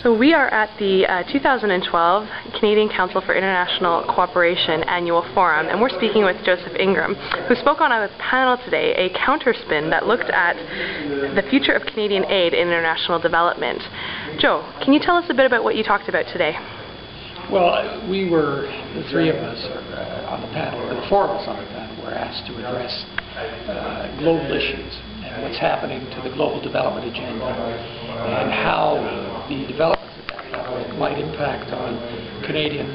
So we are at the 2012 Canadian Council for International Cooperation Annual Forum, and we're speaking with Joseph Ingram, who spoke on a panel today, a counterspin that looked at the future of Canadian aid in international development. Joe, can you tell us a bit about what you talked about today? Well, we were, the three of us on the panel, or the four of us on the panel, were asked to address global issues and what's happening to the global development agenda and how the developments at that level might impact on Canadian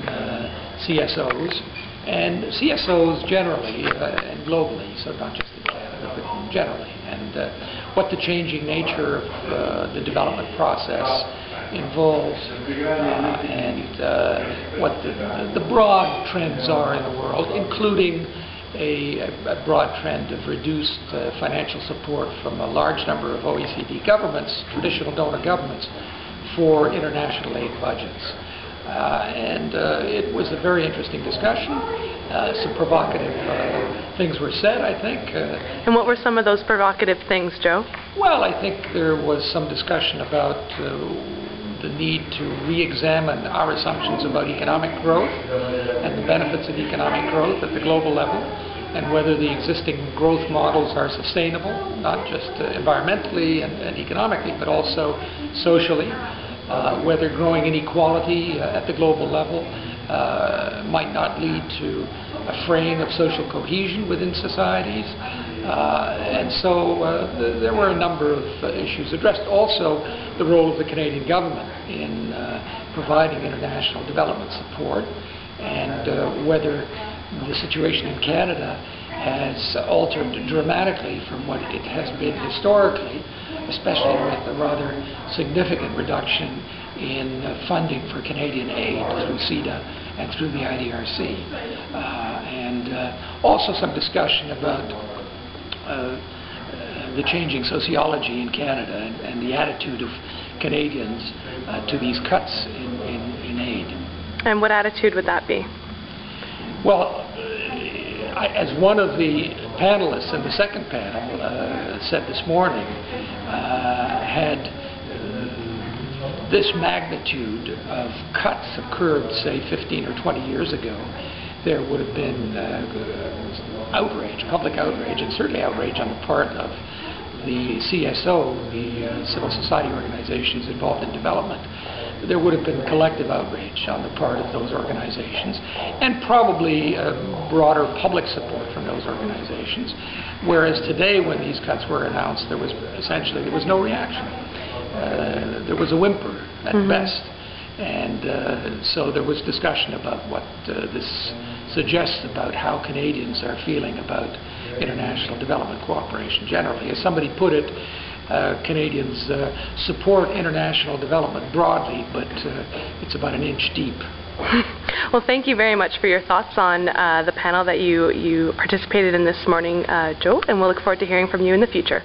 CSOs and CSOs generally and globally, so not just in Canada, but generally, and what the changing nature of the development process involves and what the broad trends are in the world, including a broad trend of reduced financial support from a large number of OECD governments, traditional donor governments, for international aid budgets. It was a very interesting discussion. Some provocative things were said, I think. And what were some of those provocative things, Joe? Well, I think there was some discussion about the need to re-examine our assumptions about economic growth and the benefits of economic growth at the global level, and whether the existing growth models are sustainable, not just environmentally and economically, but also socially, whether growing inequality at the global level might not lead to a fraying of social cohesion within societies. There were a number of issues addressed. Also, the role of the Canadian government in providing international development support, and whether the situation in Canada has altered dramatically from what it has been historically, especially with a rather significant reduction in funding for Canadian aid through CEDA and through the IDRC. Also some discussion about the changing sociology in Canada and the attitude of Canadians to these cuts in aid. And what attitude would that be? Well, as one of the panelists in the second panel said this morning, had this magnitude of cuts occurred, say, 15 or 20 years ago, there would have been outrage, public outrage, and certainly outrage on the part of the CSO, the civil society organizations involved in development. There would have been collective outrage on the part of those organizations, and probably broader public support from those organizations. Whereas today, when these cuts were announced, there was no reaction. There was a whimper at best. And so there was discussion about what this suggests about how Canadians are feeling about international development cooperation generally. As somebody put it, Canadians support international development broadly, but it's about an inch deep. Well, thank you very much for your thoughts on the panel that you participated in this morning, Joe, and we'll look forward to hearing from you in the future.